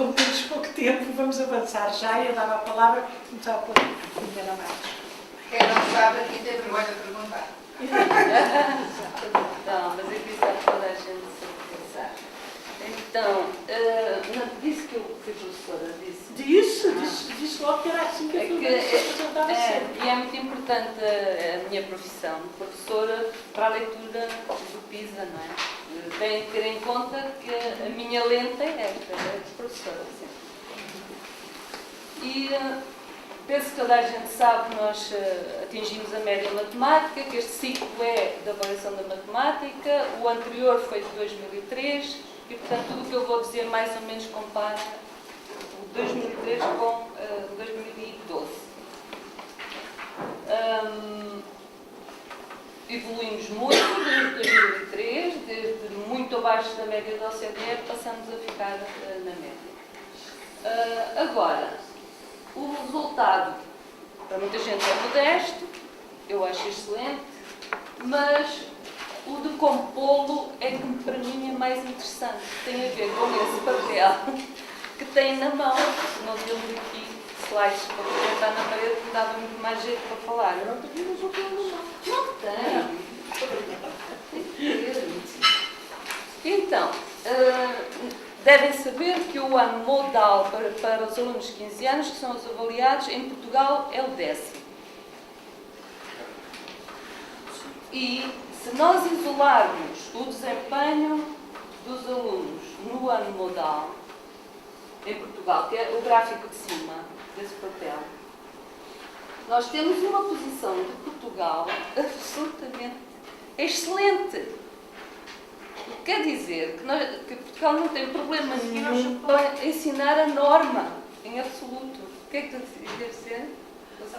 como temos pouco tempo, vamos avançar já. Eu dava a palavra, começava por primeira Matos. Quem não sabe aqui tem vergonha de perguntar. Não, mas eu quis dar toda a gente sem pensar. Então, disse que eu fui professora, Disse logo que era assim que eu apresentava sempre. E é muito importante a minha profissão, professora, para a leitura do PISA, não é? Tem que ter em conta que a minha lente é esta, é de professora, sempre. E penso que toda a gente sabe que nós atingimos a média matemática, que este ciclo é da avaliação da matemática, o anterior foi de 2003, e portanto tudo o que eu vou dizer mais ou menos compara o 2003 com 2012. Evoluímos muito desde 2003, desde muito abaixo da média da OCDE, passamos a ficar na média. Agora, o resultado, para muita gente é modesto, eu acho excelente, mas o de compô-lo é que para mim é mais interessante. Tem a ver com esse papel que tem na mão. Não temos aqui slides para projetar na parede, que dava muito mais jeito para falar. Eu não tenho o papel na mão. Não tem. Então, devem saber que o ano modal para os alunos de 15 anos, que são os avaliados, em Portugal é o 10º. E se nós isolarmos o desempenho dos alunos no ano modal, em Portugal, que é o gráfico de cima desse papel, nós temos uma posição de Portugal absolutamente excelente. Quer dizer que Portugal não tem problema nenhum para ensinar a norma, em absoluto. O que é que tu deve ser?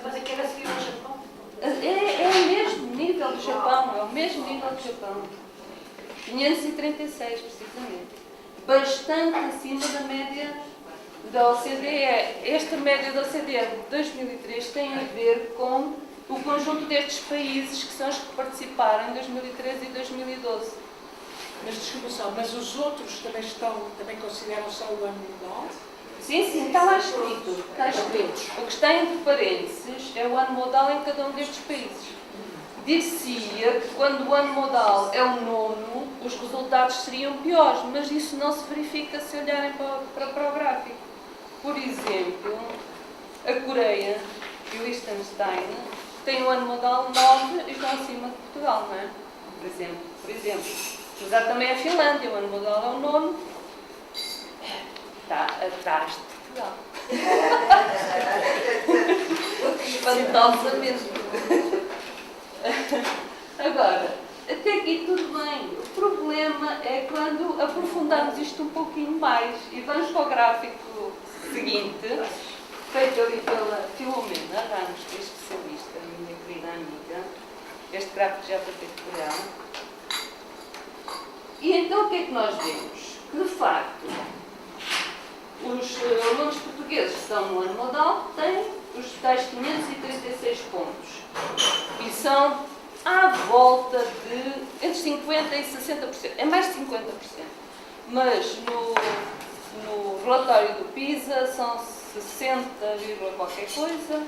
Mas é que era seguir ao Japão. É o mesmo nível do Japão, é o mesmo nível do Japão. 536, precisamente. Bastante acima da média da OCDE. Esta média da OCDE de 2003 tem a ver com o conjunto destes países que são os que participaram em 2013 e 2012. Mas desculpa só, mas os outros também consideram só o ano modal? Sim, está lá escrito. Está escrito. O que está entre parênteses é o ano modal em cada um destes países. Dir-se-ia que quando o ano modal é o 9º, os resultados seriam piores, mas isso não se verifica se olharem para o gráfico. Por exemplo, a Coreia e o Liechtenstein têm o ano modal 9 e estão acima de Portugal, não é? Por exemplo. Mas há também a Finlândia, o ano modal é o 9º. Está atrás de Portugal. Espantosamente. Agora, até aqui tudo bem. O problema é quando aprofundamos isto um pouquinho mais e vamos para o gráfico seguinte, feito ali pela Filomena Ramos, que é especialista, minha querida amiga. Este gráfico já foi feito por ela. E então o que é que nós vemos? Que de facto os alunos portugueses que estão no ano modal têm os tais 536 pontos e são à volta de entre 50% e 60%, é mais de 50%, mas no relatório do PISA são 60, qualquer coisa,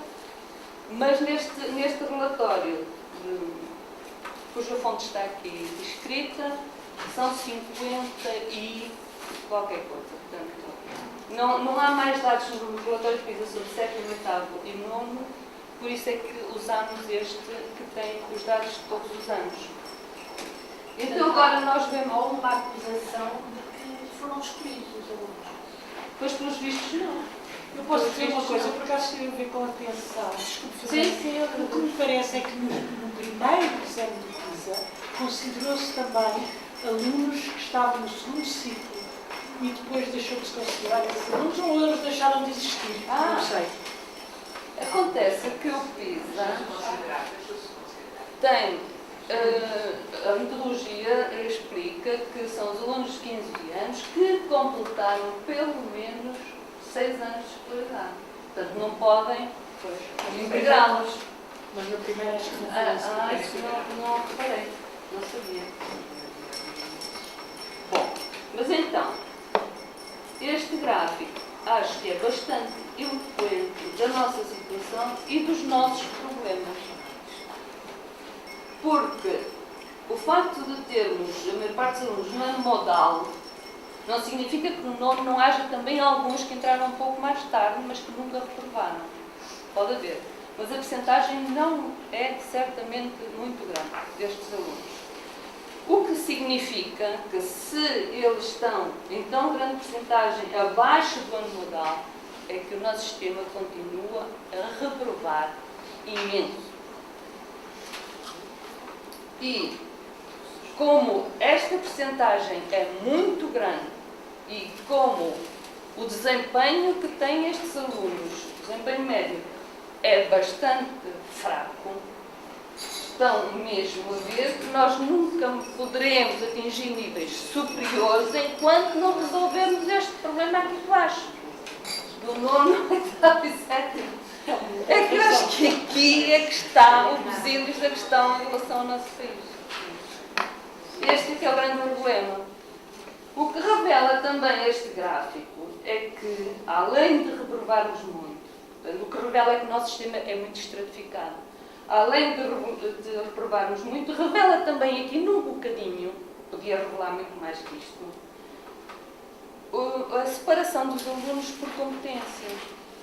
mas neste relatório, cuja fonte está aqui escrita, são 50 e qualquer coisa. Portanto, não há mais dados no relatório de PISA sobre 7º, 8º e 9º, por isso é que usamos este que tem os dados de todos os anos. Então agora nós vemos... Há uma acusação de que foram escolhidos os alunos. Pois pelos vistos não. Eu posso dizer uma coisa, por acaso estive a ver com atenção. Desculpe fazer. Sim, O que me parece é que no primeiro exame do PISA considerou-se também alunos que estavam no segundo ciclo e depois deixou de se considerar esses alunos ou eles deixaram de existir? Não sei. Acontece que o PISA tem, a metodologia explica que são os alunos de 15 anos que completaram pelo menos 6 anos de escolaridade. Portanto, não podem integrá-los. Mas na primeira acho que não foi assim. Isso não reparei, não sabia. Bom, mas então, este gráfico acho que é bastante eloquente da nossa situação e dos nossos problemas. Porque o facto de termos a maior parte dos alunos no ano modal não significa que no nono não haja também alguns que entraram um pouco mais tarde, mas que nunca reprovaram. Pode haver. Mas a percentagem não é certamente muito grande destes alunos. O que significa que se eles estão em tão grande percentagem abaixo do ano modal, é que o nosso sistema continua a reprovar imenso. E como esta percentagem é muito grande e como o desempenho que têm estes alunos, o desempenho médio, é bastante fraco, estão mesmo a ver que nós nunca poderemos atingir níveis superiores enquanto não resolvermos este problema aqui baixo. Do nono, oitavo e sétimo. É que eu acho que aqui é que está o besílios da questão em relação ao nosso país. Este é que é o grande problema. O que revela também este gráfico é que, além de reprovarmos muito, o que revela é que o nosso sistema é muito estratificado. Além de reprovarmos muito, revela também aqui num bocadinho, podia revelar muito mais que isto, a separação dos alunos por competência,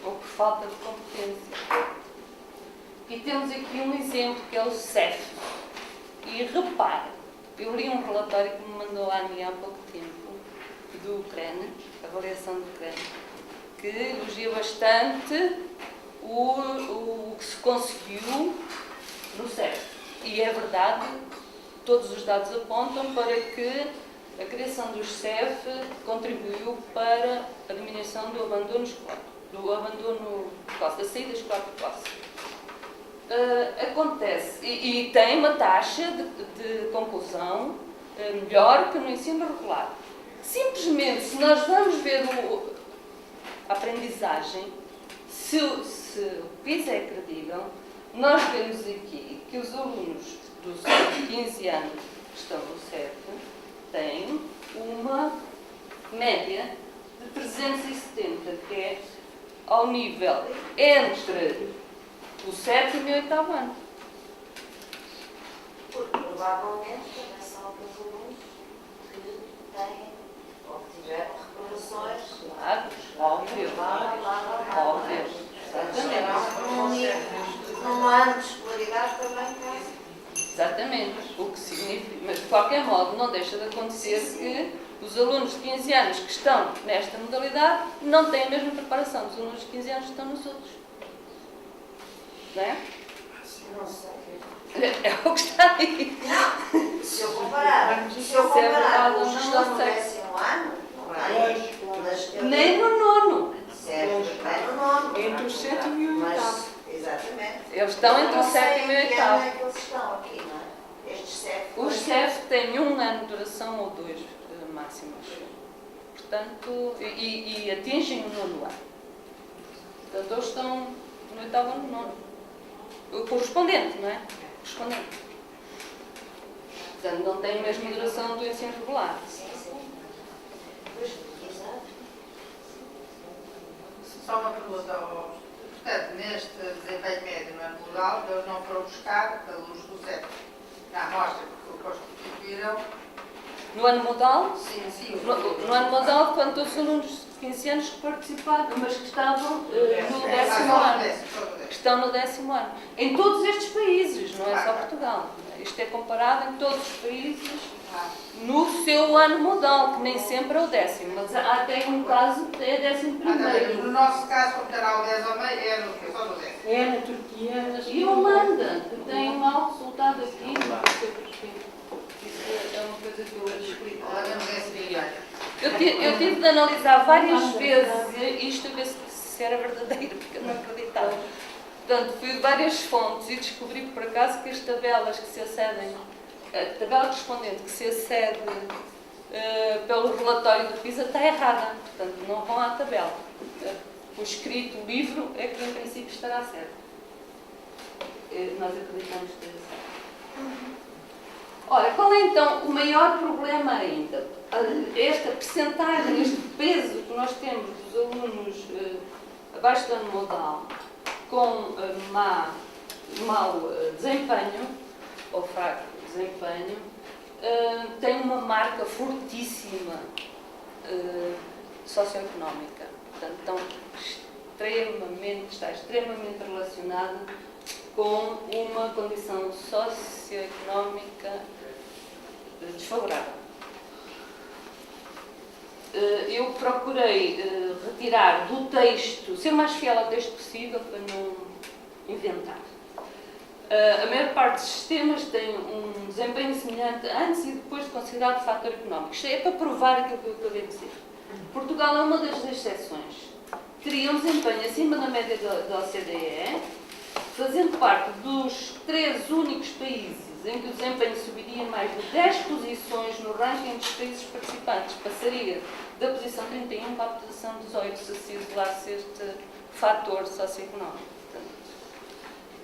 ou por falta de competência. E temos aqui um exemplo que é o CEF. E repare, eu li um relatório que me mandou a Ania há pouco tempo, do Ucrânia, avaliação do Ucrânia, que elogia bastante o que se conseguiu no CEF. E é verdade, todos os dados apontam para que a criação dos CEF contribuiu para a diminuição do abandono escolar, da saída escolar precoce. Acontece, e tem uma taxa de conclusão melhor que no ensino regular. Simplesmente, se nós vamos ver a aprendizagem, se o PISA é credível, nós vemos aqui que os alunos dos 15 anos que estão no CEF têm uma média de 370, que é ao nível entre o 7º e o 8º ano. Porque provavelmente também são alguns alunos que têm ou que tiveram reprovações. Claro, óbvio. Óbvio. Exatamente. Num ano de escolaridade também tem. Exatamente. O que significa, mas de qualquer modo não deixa de acontecer que os alunos de 15 anos que estão nesta modalidade não têm a mesma preparação dos alunos de 15 anos que estão nos outros. Não é? Não sei. É o que está aí. Não, se eu comparar com os que estão no 10º ano, não é? Nem no nono. Certo, nem no nono. Entre o 7º e o 8º. Exatamente. Eles estão entre o 7º e o 8º. É que eles estão aqui, não é? Estes CEF. Os CEF têm 1 ano de duração ou 2 máximos. Portanto, e atingem o nono ano. Portanto, eles estão no 8º ano, no nono. O correspondente, não é? Correspondente. Portanto, não tem a mesma duração do ensino regular. Sim, sim. Pois, exato. Só uma pergunta ao... Portanto, neste desempenho médio no ano plural, eles não foram buscar alunos do CEF na amostra que constituíram. No ano modal, Sim. no ano modal, quando todos os alunos de 15 anos que participaram, mas que estavam no 10º ano. Que estão no 10º ano. Em todos estes países, não é só Portugal. Isto é comparado em todos os países no seu ano modal, que nem sempre é o 10º, mas há até um caso que é 11º. No nosso caso, como terá o 10 ao meio, é no que? Só no 10. É na Turquia. E Holanda, que tem um mau resultado aqui, não sei porquê. Isso é uma coisa que eu explico. Olha, no 10 Eu tive de analisar várias vezes isto, a ver se era verdadeiro, porque eu não acreditava. Portanto, fui de várias fontes e descobri por acaso que as tabelas que se acedem, a tabela correspondente que se acede pelo relatório do PISA está errada. Portanto, não vão à tabela. O escrito, o livro, é que em princípio estará certo. Nós acreditamos que é certo. Ora, qual é então o maior problema ainda? Esta percentagem, este peso que nós temos dos alunos abaixo do ano modal com mau desempenho, ou fraco desempenho, tem uma marca fortíssima socioeconómica. Portanto, está extremamente relacionado com uma condição socioeconómica desfavorável. Eu procurei retirar do texto, ser o mais fiel ao texto possível para não inventar. A maior parte dos sistemas tem um desempenho semelhante antes e depois de considerado fator económico. Isto é para provar aquilo que eu acabei de dizer. Portugal é uma das exceções. Teria um desempenho acima da média da OCDE, fazendo parte dos 3 únicos países em que o desempenho subiria mais de 10 posições no ranking dos países participantes. Passaria da posição 31 para a posição 18, se isolasse este fator socioeconómico.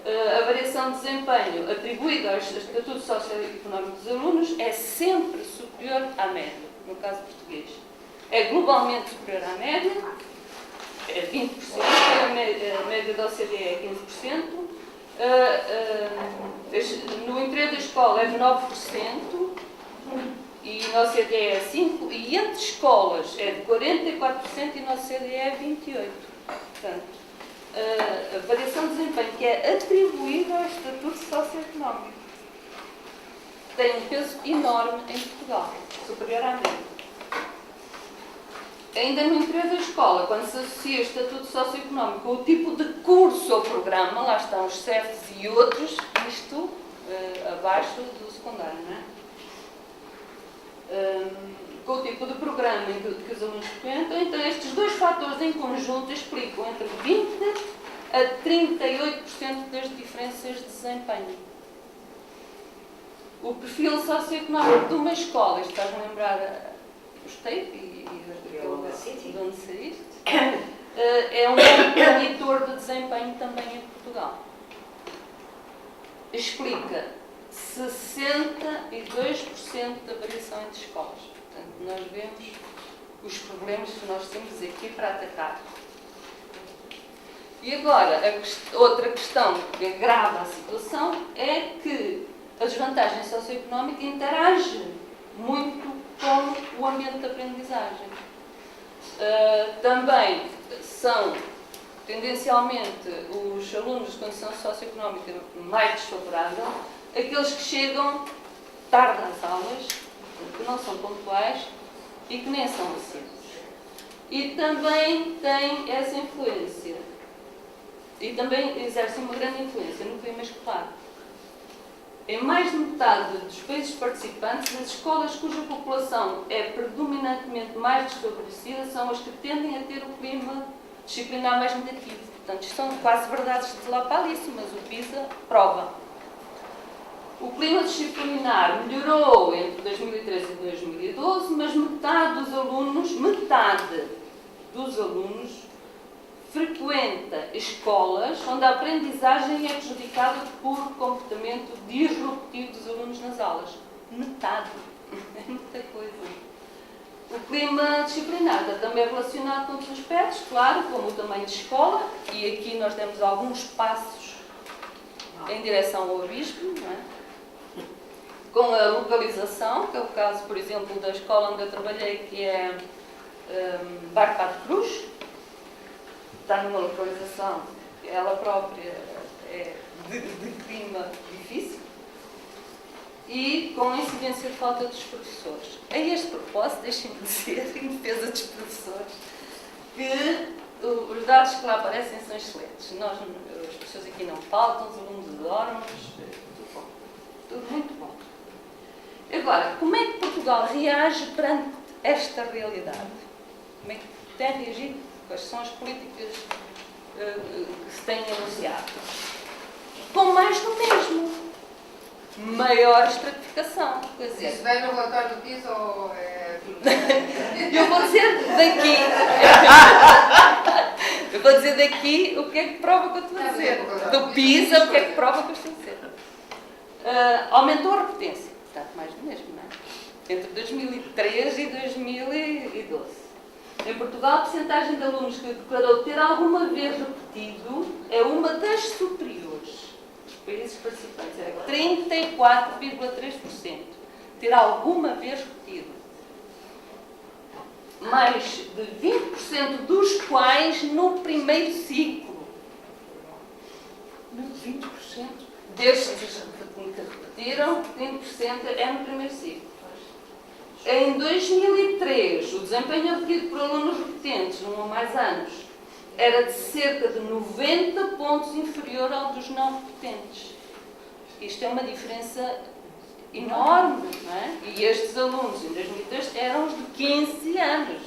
A variação de desempenho atribuída ao estatuto socioeconómico dos alunos é sempre superior à média, no caso português. É globalmente superior à média, é 20%, a média da OCDE é 15%, no interior da escola é 9%, e na OCDE é 5%, e entre escolas é de 44% e na OCDE é 28%. Portanto, a variação de desempenho que é atribuída ao estatuto socioeconómico tem um peso enorme em Portugal, superior à média. Ainda no interior da escola, quando se associa o estatuto socioeconómico com o tipo de curso ou programa, lá estão os CEFs e outros, isto abaixo do secundário, não é? Com o tipo de programa que os alunos frequentam, então estes dois fatores em conjunto explicam entre 20% a 38% das diferenças de desempenho. O perfil socioeconómico de uma escola, isto faz-me lembrar os TAPE e de onde saíste, é um preditor de desempenho também em Portugal. Explica 62% da variação entre escolas. Portanto, nós vemos os problemas que nós temos aqui para atacar. E agora, outra questão que agrava a situação é que a desvantagem socioeconómica interage muito com o ambiente de aprendizagem. Também são, tendencialmente, os alunos de condição socioeconómica mais desfavorável, aqueles que chegam tarde às aulas, que não são pontuais e que nem são assíduos. E também tem essa influência. E também exerce uma grande influência no clima escolar. Em mais de metade dos países participantes, as escolas cuja população é predominantemente mais desfavorecida são as que tendem a ter o clima disciplinar mais negativo. Portanto, isto são quase verdades lapalíssimas, o PISA prova. O clima disciplinar melhorou entre 2013 e 2012, mas metade dos alunos frequenta escolas onde a aprendizagem é prejudicada por comportamento disruptivo dos alunos nas aulas. Metade. É muita coisa. O clima disciplinar está também relacionado com outros aspectos, claro, como o tamanho de escola, e aqui nós temos alguns passos em direção ao abismo, não é? Com a localização, que é o caso, por exemplo, da escola onde eu trabalhei, que é Barca de Cruz, está numa localização, ela própria é de clima difícil, e com a incidência de falta dos professores. A este propósito, deixem-me dizer, em defesa dos professores, que os dados que lá aparecem são excelentes. As pessoas aqui não faltam, os alunos adoram-nos, tudo bom, tudo muito bom. Agora, como é que Portugal reage perante esta realidade? Como é que tem reagido? Quais são as políticas que se têm anunciado? Com mais do mesmo. Maior estratificação. Quer dizer, Isso vem no relatório do PISA ou é... eu vou dizer daqui o que é que prova o que eu estou a dizer. Do PISA, o que é que prova o que eu estou a dizer. Aumentou a repetência. Portanto, mais do mesmo, não é? Entre 2003 e 2012. Em Portugal, a percentagem de alunos que declarou ter alguma vez repetido é uma das superiores dos países participantes. É 34,3%. Ter alguma vez repetido. Mais de 20% dos quais no primeiro ciclo. 20%. Destes que repetiram, 20% é no primeiro ciclo. Em 2003, o desempenho obtido por alunos repetentes, 1 ou mais anos, era de cerca de 90 pontos inferior ao dos não repetentes. Isto é uma diferença enorme, não é? E estes alunos, em 2003, eram os de 15 anos.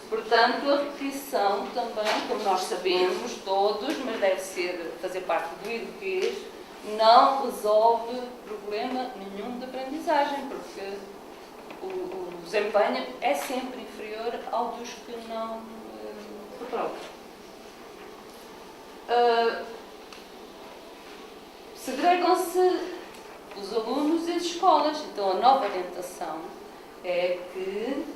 Portanto, a repetição também, como nós sabemos todos, mas deve fazer parte do eduquês, não resolve problema nenhum de aprendizagem, porque o desempenho é sempre inferior ao dos que não reprovam. Segregam-se os alunos e as escolas. Então, a nova orientação é que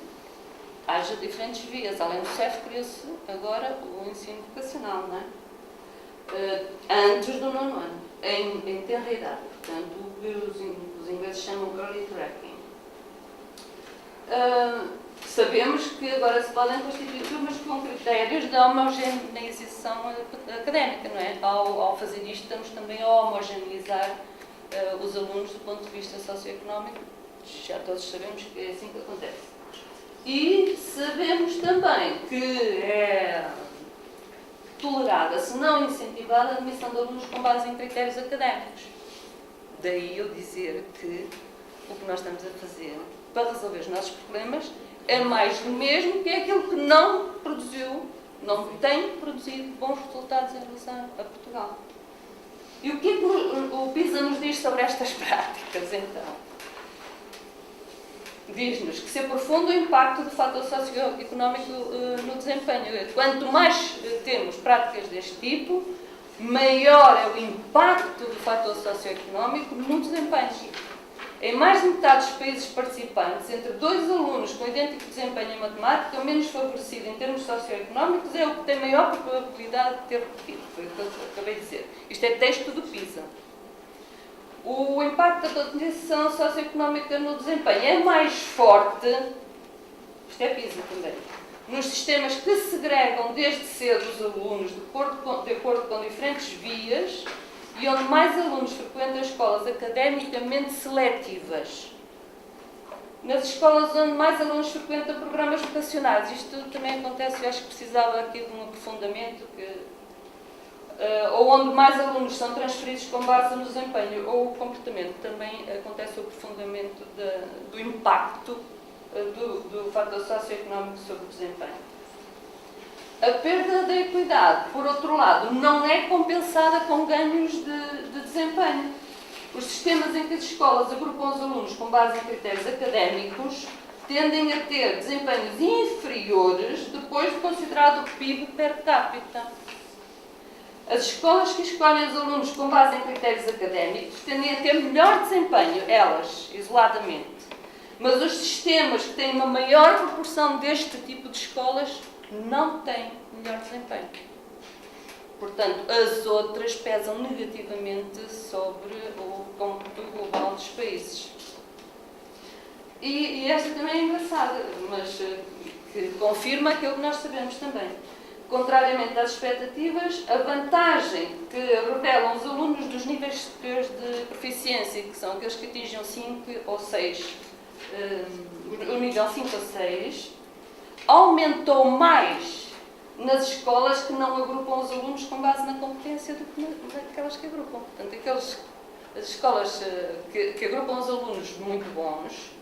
haja diferentes vias. Além do CEF, criou-se agora o ensino vocacional, não é? Antes do 9º ano, em tenra idade. Portanto, o que os ingleses chamam early tracking. Sabemos que agora se podem constituir turmas com critérios de homogeneização académica, não é? Ao fazer isto, estamos também a homogeneizar os alunos do ponto de vista socioeconómico. Já todos sabemos que é assim que acontece. E sabemos também que é tolerada, se não incentivada, a admissão de alunos com base em critérios académicos. Daí eu dizer que o que nós estamos a fazer para resolver os nossos problemas é mais do mesmo, que é aquilo que não tem produzido bons resultados em relação a Portugal. E o que é que o PISA nos diz sobre estas práticas, então? Diz-nos que se aprofunda o impacto do fator socioeconómico no desempenho. Quanto mais temos práticas deste tipo, maior é o impacto do fator socioeconómico no desempenho. Em mais de metade dos países participantes, entre 2 alunos com idêntico desempenho em matemática, o menos favorecido em termos socioeconómicos é o que tem maior probabilidade de ter repetido. Foi o que eu acabei de dizer. Isto é texto do PISA. O impacto da condição socioeconómica no desempenho é mais forte, isto é PISA também, nos sistemas que segregam desde cedo os alunos de acordo com diferentes vias e onde mais alunos frequentam escolas academicamente seletivas. Nas escolas onde mais alunos frequentam programas vocacionais, isto também acontece, eu acho que precisava aqui de um aprofundamento, ou onde mais alunos são transferidos com base no desempenho ou o comportamento, também acontece o aprofundamento do impacto do fator socioeconómico sobre o desempenho. A perda da equidade, por outro lado, não é compensada com ganhos de desempenho. Os sistemas em que as escolas agrupam os alunos com base em critérios académicos tendem a ter desempenhos inferiores depois de considerado o PIB per capita. As escolas que escolhem os alunos com base em critérios académicos tendem a ter melhor desempenho, elas, isoladamente. Mas os sistemas que têm uma maior proporção deste tipo de escolas não têm melhor desempenho. Portanto, as outras pesam negativamente sobre o cômputo global dos países. E esta também é engraçada, mas que confirma aquilo que nós sabemos também. Contrariamente às expectativas, a vantagem que revelam os alunos dos níveis superiores de proficiência, que são aqueles que atingem 5 ou 6, o nível 5 ou 6, aumentou mais nas escolas que não agrupam os alunos com base na competência do que naquelas que agrupam. Portanto, as escolas que agrupam os alunos muito bons,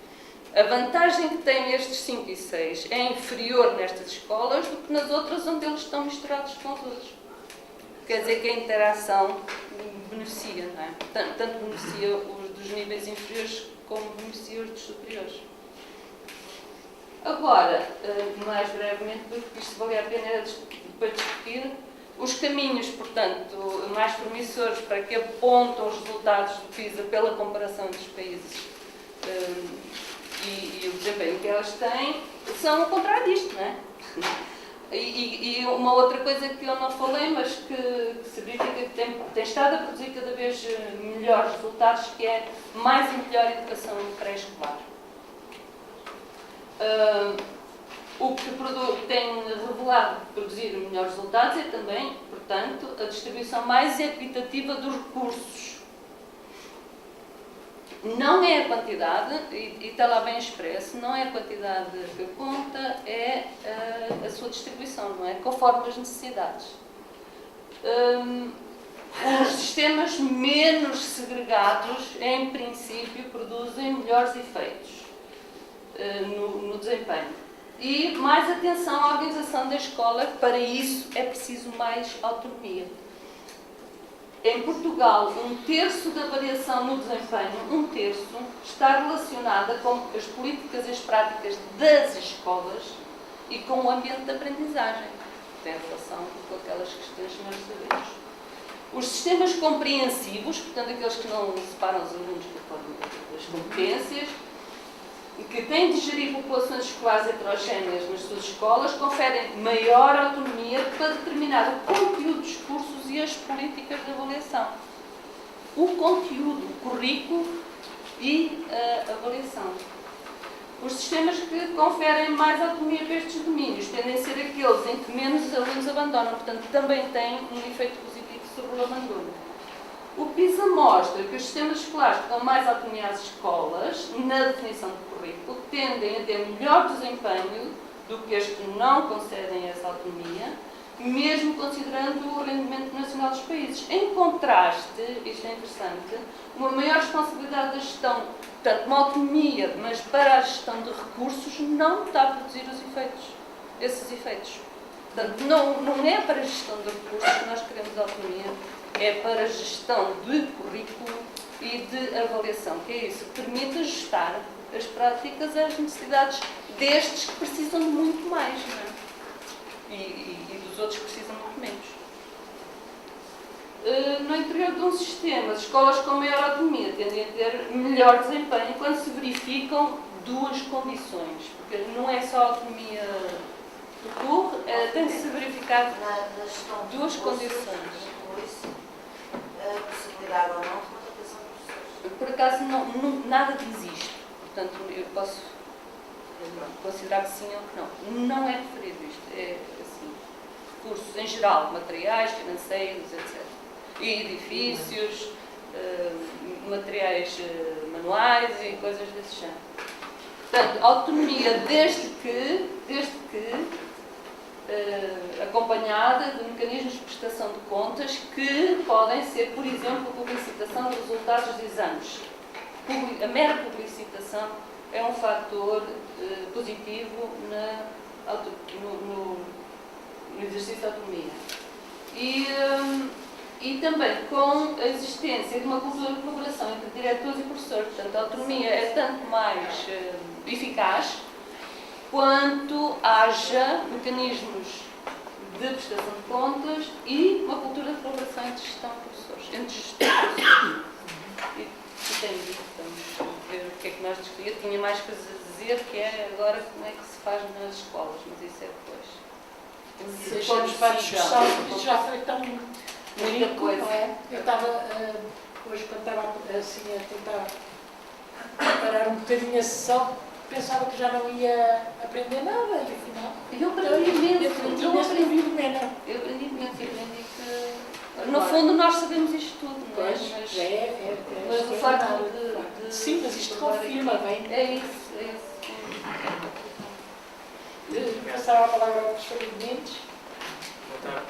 a vantagem que têm estes 5 e 6 é inferior nestas escolas do que nas outras onde eles estão misturados com os outros. Quer dizer que a interação beneficia, não é? Tanto beneficia os dos níveis inferiores como beneficia os dos superiores. Agora, mais brevemente, porque isto valia a pena depois discutir, os caminhos, portanto, mais promissores para que apontam os resultados do PISA pela comparação entre os países e o desempenho que elas têm são o contrário disto, não é? E uma outra coisa que eu não falei, mas que se verifica que tem estado a produzir cada vez melhores resultados, que é mais e melhor educação pré-escolar. O que tem revelado produzir melhores resultados é também, portanto, a distribuição mais equitativa dos recursos. Não é a quantidade, e está lá bem expresso, não é a quantidade que conta, é a sua distribuição, não é? Conforme as necessidades. Os sistemas menos segregados, em princípio, produzem melhores efeitos no desempenho. E mais atenção à organização da escola, para isso é preciso mais autonomia. Em Portugal, 1/3 da variação no desempenho, 1/3, está relacionada com as políticas e as práticas das escolas e com o ambiente de aprendizagem. Tem relação com aquelas questões que nós sabemos. Os sistemas compreensivos, portanto, aqueles que não separam os alunos conforme as competências, e que têm de gerir populações escolares heterogéneas nas suas escolas, conferem maior autonomia para determinar o conteúdo dos cursos e as políticas de avaliação. O conteúdo, o currículo e a avaliação. Os sistemas que conferem mais autonomia para estes domínios tendem a ser aqueles em que menos alunos abandonam, portanto, também têm um efeito positivo sobre o abandono. O PISA mostra que os sistemas escolares que dão mais autonomia às escolas, na definição do currículo, tendem a ter melhor desempenho do que as que não concedem essa autonomia, mesmo considerando o rendimento nacional dos países. Em contraste, isto é interessante, uma maior responsabilidade da gestão, portanto, uma autonomia, mas para a gestão de recursos, não está a produzir esses efeitos. Portanto, não é para a gestão de recursos que nós queremos autonomia, é para a gestão de currículo e de avaliação, que é isso, que permite ajustar as práticas às necessidades destes que precisam de muito mais, não é? E dos outros que precisam muito menos. No interior de um sistema, as escolas com maior autonomia tendem a ter melhor desempenho quando se verificam duas condições, porque não é só a autonomia do curso, tem de se verificar Na gestão de duas recursos, condições. a possibilidade ou não de contratação de professores. Por acaso, nada diz isto. Portanto, eu posso considerar que sim ou que não. Não é referido isto. É assim, recursos em geral, materiais, financeiros, etc. E edifícios, materiais manuais e coisas desse género. Portanto, autonomia desde que acompanhada de mecanismos de prestação de contas que podem ser, por exemplo, a publicitação dos resultados de exames. A mera publicitação é um fator positivo no exercício da autonomia. E também com a existência de uma cultura de colaboração entre diretores e professores. Portanto, a autonomia é tanto mais eficaz quanto haja mecanismos de prestação de contas e uma cultura de colaboração entre gestão e professores. Entre gestão e professores. E tem dito, vamos ver o que é que nós discutimos. Tinha mais coisas a dizer, que é agora como é que se faz nas escolas, mas isso é depois. Se deixamos para a discussão, isso já foi tão Muita coisa. não é? Eu estava, hoje, quando estava assim, a tentar preparar um bocadinho a sessão, pensava que já não ia aprender nada, e afinal... Eu aprendi imenso. Eu aprendi imenso. Eu aprendi imenso. Eu aprendi que, no fundo, nós sabemos isto tudo, não é? Pois, Mas o facto de... Sim, mas isto confirma bem. É isso. Passar a palavra ao professor Mendes. Boa tarde.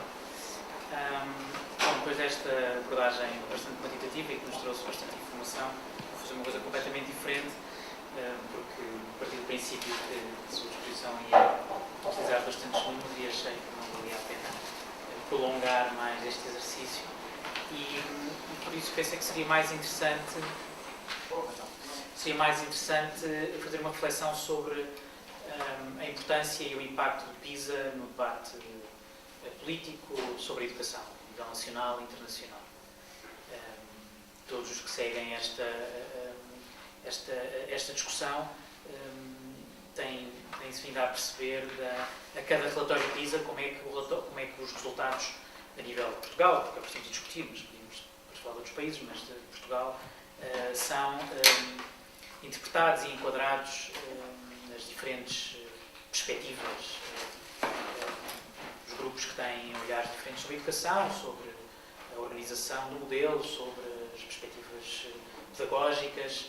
Bom, depois desta abordagem bastante quantitativa e que nos trouxe bastante informação, vou fazer uma coisa completamente diferente, porque parti do princípio que a sua exposição ia utilizar bastantes números e achei que não valia a pena prolongar mais este exercício e por isso pensei que seria mais interessante fazer uma reflexão sobre a importância e o impacto do PISA no debate político sobre a educação, a nível nacional e internacional. Todos os que seguem esta discussão tem-se vindo a perceber a cada relatório de PISA como é que os resultados a nível de Portugal, porque é preciso discutir, mas podemos falar de outros países, mas de Portugal, são interpretados e enquadrados nas diferentes perspectivas dos grupos que têm olhares diferentes sobre a educação, sobre a organização do modelo, sobre as perspectivas pedagógicas,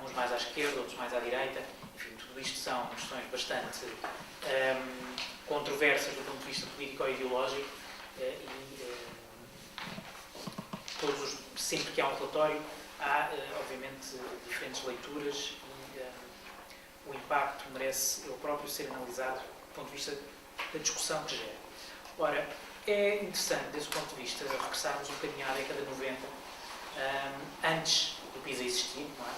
uns mais à esquerda, outros mais à direita. Enfim, tudo isto são questões bastante controversas do ponto de vista político-ideológico sempre que há um relatório há, obviamente, diferentes leituras e o impacto merece ele próprio ser analisado do ponto de vista da discussão que gera. Ora, é interessante, desse ponto de vista, regressarmos um bocadinho à década de 90, antes do PISA existir, não é?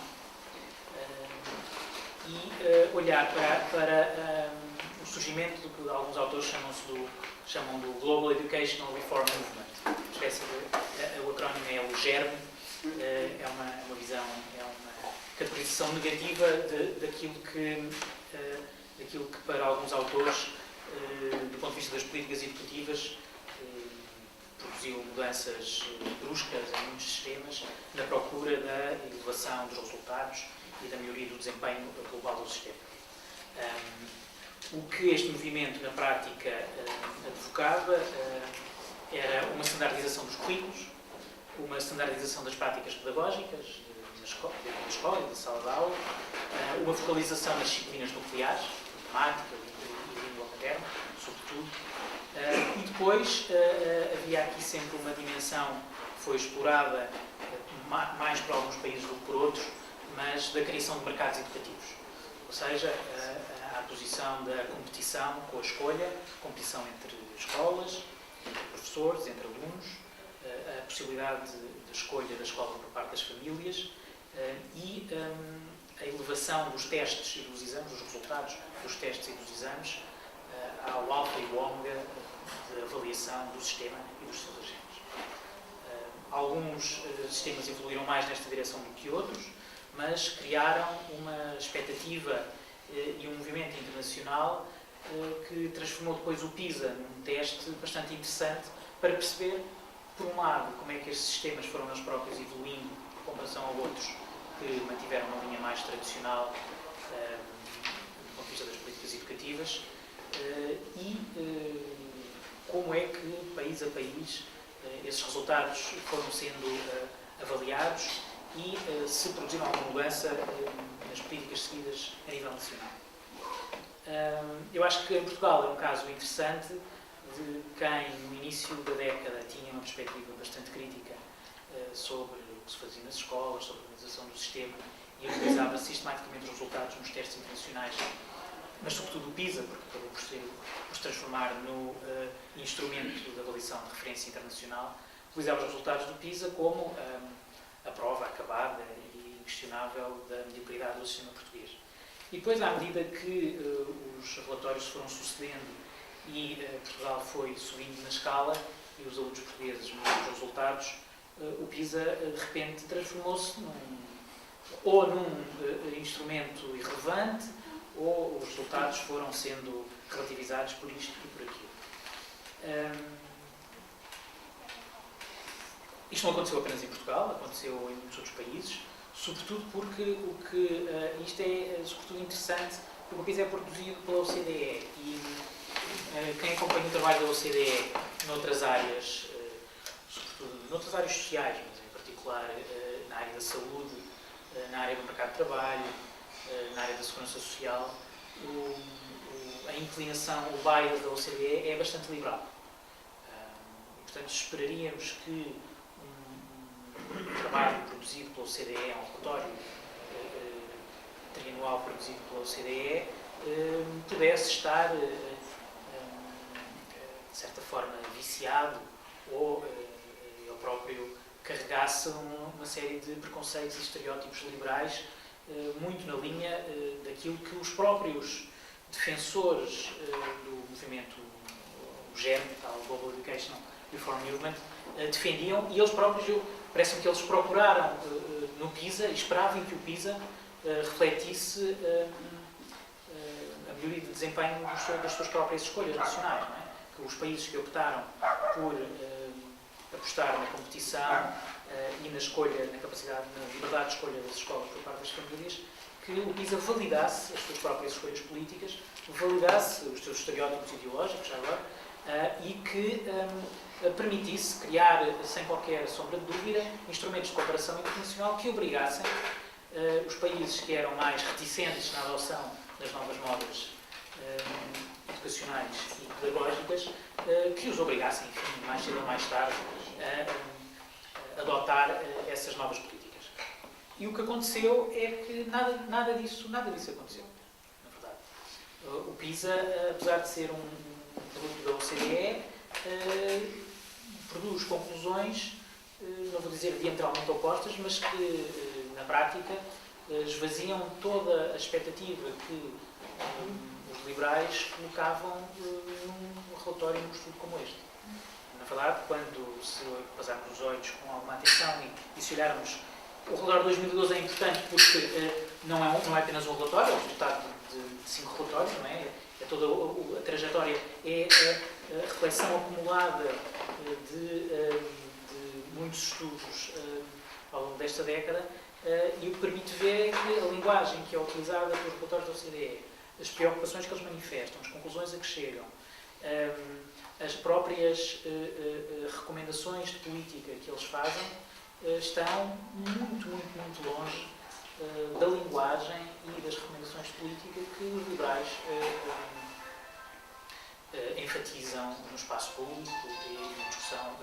E olhar para o surgimento do que alguns autores chamam do Global Educational Reform Movement. O acrónimo é o GERM, é uma visão, é uma categorização negativa daquilo que para alguns autores, do ponto de vista das políticas educativas, produziu mudanças bruscas em muitos sistemas na procura da elevação dos resultados e da melhoria do desempenho global do sistema. O que este movimento, na prática, advocava era uma standardização dos currículos, uma standardização das práticas pedagógicas dentro da escola e da sala de aula, uma focalização nas disciplinas nucleares, matemática e língua materna, sobretudo, e depois havia aqui sempre uma dimensão que foi explorada mais por alguns países do que por outros, mas da criação de mercados educativos. Ou seja, a posição da competição com a escolha, competição entre escolas, entre professores, entre alunos, a possibilidade de escolha da escola por parte das famílias e a elevação dos testes e dos exames, dos resultados dos testes e dos exames, ao alfa e o ômega de avaliação do sistema e dos seus agentes. Alguns sistemas evoluíram mais nesta direção do que outros, mas criaram uma expectativa e um movimento internacional que transformou depois o PISA num teste bastante interessante para perceber, por um lado, como é que estes sistemas foram eles próprios evoluindo em comparação a outros que mantiveram uma linha mais tradicional do ponto de vista das políticas educativas e como é que, país a país, esses resultados foram sendo avaliados e se produziram alguma mudança nas políticas seguidas a nível nacional. Eu acho que em Portugal é um caso interessante de quem, no início da década, tinha uma perspectiva bastante crítica sobre o que se fazia nas escolas, sobre a organização do sistema e utilizava sistematicamente os resultados nos testes internacionais, mas sobretudo o PISA, porque acabou por se transformar no instrumento de avaliação de referência internacional, utilizava os resultados do PISA como a prova acabada e inquestionável da mediocridade do sistema português. E depois, à medida que os relatórios se foram sucedendo e Portugal foi subindo na escala e os alunos portugueses melhoraram os resultados, o PISA, de repente, transformou-se num instrumento irrelevante ou os resultados foram sendo relativizados por isto e por aquilo. Isto não aconteceu apenas em Portugal, aconteceu em muitos outros países, sobretudo porque isto é sobretudo interessante, porque o PISA é produzido pela OCDE e quem acompanha o trabalho da OCDE noutras áreas, sobretudo noutras áreas sociais, mas em particular na área da saúde, na área do mercado de trabalho, na área da segurança social, a inclinação, o bias da OCDE é bastante liberal. E, portanto, esperaríamos que um trabalho produzido pela OCDE, um relatório trianual produzido pela OCDE, pudesse estar, de certa forma, viciado ou ele próprio carregasse uma série de preconceitos e estereótipos liberais muito na linha daquilo que os próprios defensores do movimento, o GEM, o Global Educational Reform Movement, defendiam, e eles próprios, eu parece-me que eles procuraram no PISA, e esperavam que o PISA refletisse a melhoria de desempenho das suas próprias escolhas nacionais. Não é? Que os países que optaram por apostar na competição e na escolha, na capacidade, na liberdade de escolha das escolas por parte das famílias, que o PISA validasse as suas próprias escolhas políticas, validasse os seus estereótipos ideológicos, já agora, e que permitisse criar, sem qualquer sombra de dúvida, instrumentos de cooperação internacional que obrigassem os países que eram mais reticentes na adoção das novas modas educacionais e pedagógicas, que os obrigassem, enfim, mais cedo ou mais tarde, a adotar essas novas políticas. E o que aconteceu é que nada disso aconteceu, na verdade. O PISA, apesar de ser um produto da OCDE, produz conclusões, não vou dizer diametralmente opostas, mas que, na prática, esvaziam toda a expectativa que os liberais colocavam num relatório e num estudo como este. Na verdade, quando se passarmos os olhos com alguma atenção e se olharmos, o relatório de 2012 é importante porque não é apenas um relatório, é o resultado de 5 relatórios, não é? É toda a trajetória, é a reflexão acumulada de muitos estudos ao longo desta década, e o que permite ver é que a linguagem que é utilizada pelos relatórios da OCDE, as preocupações que eles manifestam, as conclusões a que chegam, as próprias recomendações de política que eles fazem, estão muito longe da linguagem e das recomendações de política que os liberais enfatizam no espaço público e na discussão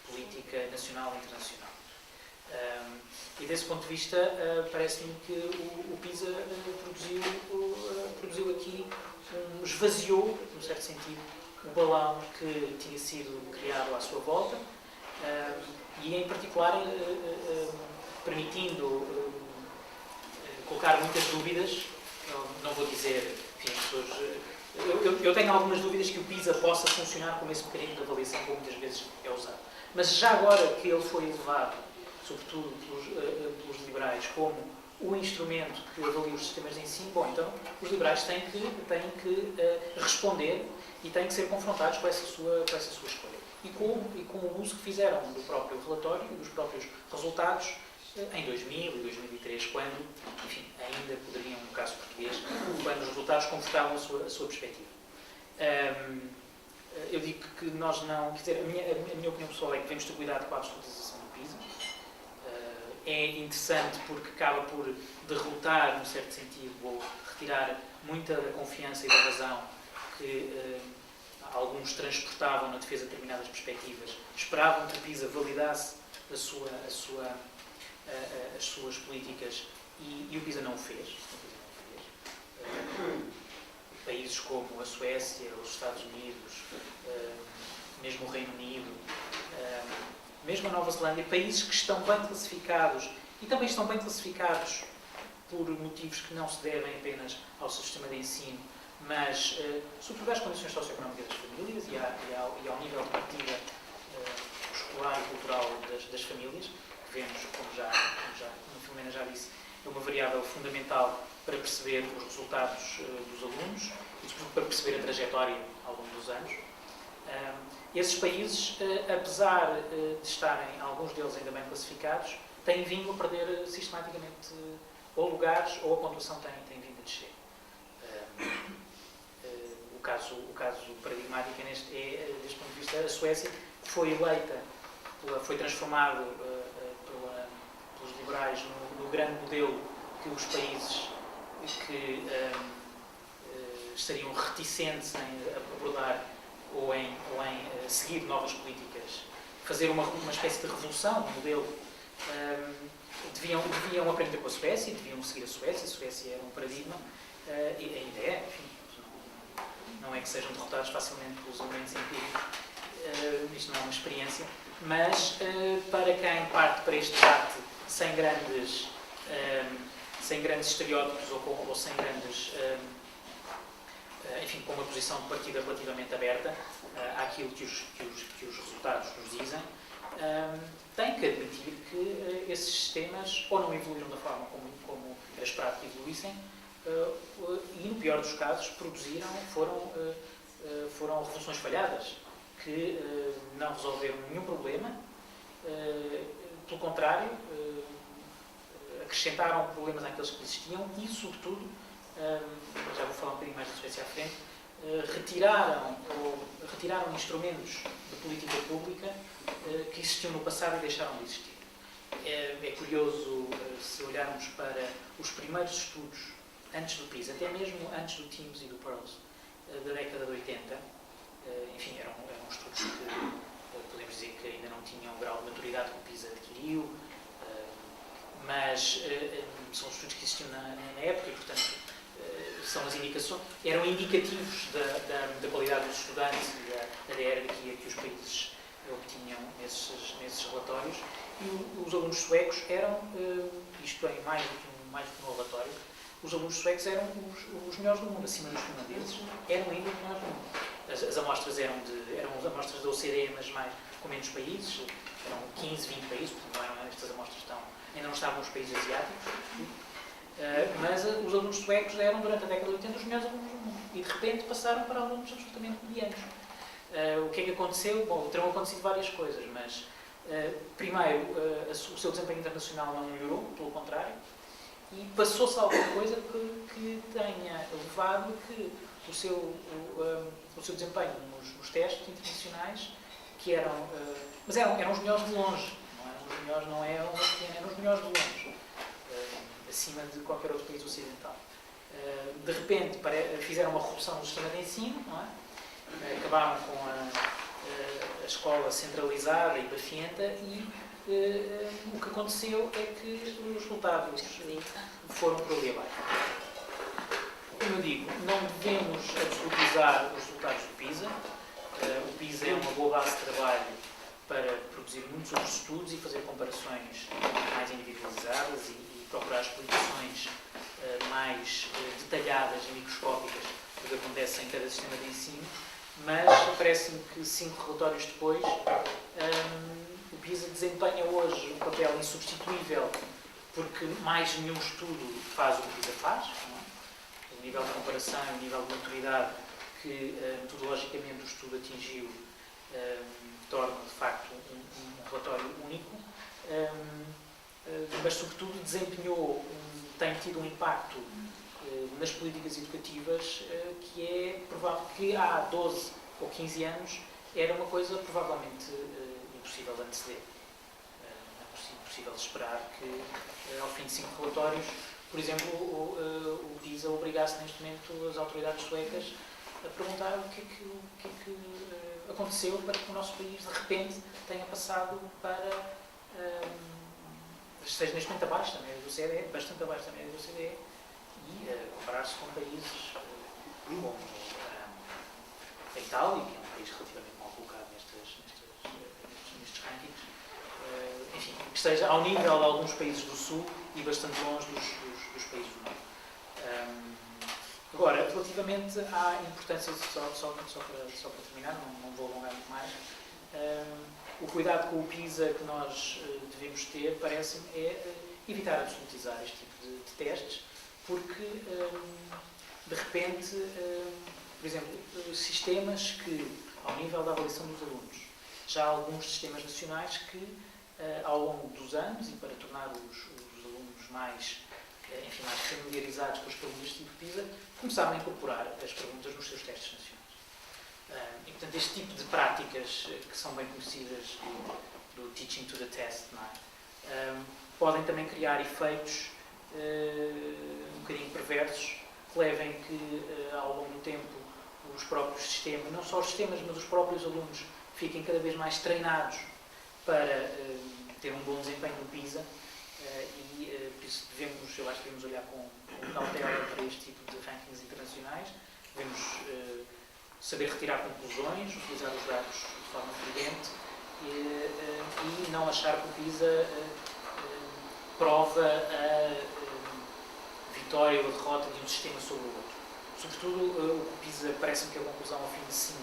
política nacional e internacional. E desse ponto de vista, parece-me que o PISA produziu aqui, esvaziou, num certo sentido, o balão que tinha sido criado à sua volta, e em particular permitindo colocar muitas dúvidas. Não vou dizer, enfim, eu tenho algumas dúvidas que o PISA possa funcionar como esse mecanismo de avaliação que muitas vezes é usado. Mas já agora que ele foi elevado, sobretudo pelos liberais, como o instrumento que avalia os sistemas de ensino, bom, então os liberais têm que responder e têm que ser confrontados com essa sua escolha. E com o uso que fizeram do próprio relatório e dos próprios resultados em 2000 e 2003, quando, enfim, ainda poderiam, no caso português, quando os resultados confortavam a sua perspectiva. Eu digo que nós não... Quer dizer, a minha opinião pessoal é que devemos ter cuidado com a absolutização do PISA. É interessante porque acaba por derrotar, num certo sentido, ou retirar muita da confiança e da razão que alguns transportavam na defesa de determinadas perspectivas, esperavam que o PISA validasse as suas políticas e o PISA não o fez. Países como a Suécia, os Estados Unidos, mesmo o Reino Unido, mesmo a Nova Zelândia, países que estão bem classificados e também estão bem classificados por motivos que não se devem apenas ao seu sistema de ensino, mas sobretudo às condições socioeconómicas das famílias e ao nível de partida escolar e cultural das famílias, que vemos, como a Filomena já disse, é uma variável fundamental para perceber os resultados dos alunos e sobretudo para perceber a trajetória ao longo dos anos. Esses países, apesar de estarem, alguns deles ainda bem classificados, têm vindo a perder sistematicamente ou lugares ou a pontuação tem vindo a descer. O caso paradigmático é, deste ponto de vista, a Suécia foi eleita, foi transformado pelos liberais no grande modelo que os países que estariam reticentes em abordar ou em seguir novas políticas, fazer uma espécie de revolução no modelo, deviam aprender com a Suécia, deviam seguir a Suécia era um paradigma, e ainda é, enfim, não é que sejam derrotados facilmente pelos elementos empíricos, isto não é uma experiência, mas para quem parte para este debate sem grandes estereótipos ou sem grandes, enfim, com uma posição de partida relativamente aberta àquilo que os resultados nos dizem, tem que admitir que esses sistemas ou não evoluíram da forma como era esperado que evoluíssem, e, no pior dos casos, foram revoluções falhadas, que não resolveram nenhum problema, pelo contrário, acrescentaram problemas àqueles que existiam e, sobretudo, já vou falar um bocadinho mais da Suécia à frente, retiraram instrumentos de política pública que existiam no passado e deixaram de existir. É curioso, se olharmos para os primeiros estudos antes do PISA, até mesmo antes do TIMSS e do PIRLS, da década de 80, enfim, eram estudos que podemos dizer que ainda não tinham o grau de maturidade que o PISA adquiriu, mas são estudos que existiam na época e, portanto, são as indicações, eram indicativos da qualidade dos estudantes e da hierarquia que os países obtinham nesses relatórios. E os alunos suecos eram, isto é, mais do que um relatório, os alunos suecos eram os melhores do mundo, acima dos finlandeses, eram ainda os melhores do mundo. As amostras eram as amostras da OCDE, mas com menos países, eram 15, 20 países, portanto não eram estas amostras ainda não estavam os países asiáticos, mas os alunos suecos eram, durante a década de 80, os melhores alunos do mundo. E de repente passaram para alunos absolutamente medianos. O que é que aconteceu? Bom, terão acontecido várias coisas, mas primeiro, o seu desempenho internacional não melhorou, pelo contrário, e passou-se alguma coisa que tenha levado a que o seu desempenho nos testes internacionais, que eram os melhores de longe, não eram os melhores de longe, acima de qualquer outro país ocidental. De repente fizeram uma revolução do sistema de ensino, não é? Acabaram com a escola centralizada e bafienta e o que aconteceu é que os resultados foram por ali abaixo. Como eu digo, não devemos absolutizar os resultados do PISA. O PISA é uma boa base de trabalho para produzir muitos outros estudos e fazer comparações mais individualizadas e procurar explicações mais detalhadas e microscópicas do que acontece em cada sistema de ensino, mas parece-me que 5 relatórios depois o PISA desempenha hoje um papel insubstituível, porque mais nenhum estudo faz o que o PISA faz, não é? O nível de comparação e o nível de maturidade que metodologicamente o estudo atingiu torna de facto um relatório único, mas sobretudo tem tido um impacto nas políticas educativas que é provável que há 12 ou 15 anos era uma coisa provavelmente impossível de anteceder. É impossível esperar que ao fim de 5 relatórios, por exemplo, o PISA obrigasse neste momento as autoridades suecas a perguntar o que é que aconteceu para que o nosso país de repente tenha passado para esteja neste momento abaixo da média do OCDE, bastante abaixo da média do OCDE, e comparar-se com países como a Itália, que é um país relativamente mal colocado nestes rankings, enfim, que esteja ao nível de alguns países do Sul e bastante longe dos países do Norte. Agora, relativamente à importância, só para terminar, não vou alongar muito mais, o cuidado com o PISA que nós devemos ter, parece-me, é evitar absolutizar este tipo de testes, porque, de repente, por exemplo, sistemas que, ao nível da avaliação dos alunos, já há alguns sistemas nacionais que, ao longo dos anos, e para tornar os alunos mais familiarizados com as perguntas de tipo PISA, começaram a incorporar as perguntas nos seus testes nacionais. E, portanto, este tipo de práticas, que são bem conhecidas do teaching to the test, não é? Podem também criar efeitos um bocadinho perversos, que levem que, ao longo do tempo, os próprios sistemas, não só os sistemas, mas os próprios alunos, fiquem cada vez mais treinados para ter um bom desempenho no PISA, e por isso eu acho que devemos olhar com cautela para este tipo de rankings internacionais, devemos saber retirar conclusões, utilizar os dados de forma prudente e não achar que o PISA prova a vitória ou a derrota de um sistema sobre o outro. Sobretudo, o que o PISA parece-me que a conclusão ao fim de 5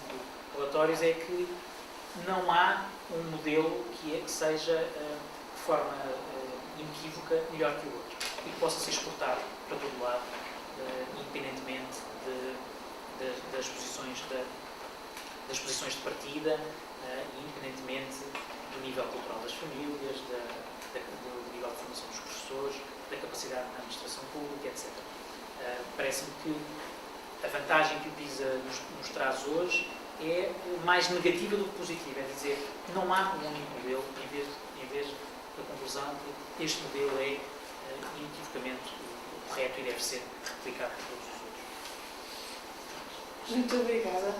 relatórios é que não há um modelo que seja, de forma inequívoca, melhor que o outro e que possa ser exportado para todo lado, independentemente das posições de partida, independentemente do nível cultural das famílias, do nível de formação dos professores, da capacidade da administração pública, etc. Parece-me que a vantagem que o PISA nos traz hoje é mais negativa do que positiva, é dizer, não há um único modelo, em vez da conclusão que este modelo é inequivocamente o correto e deve ser replicado por todos os outros. Muito obrigada.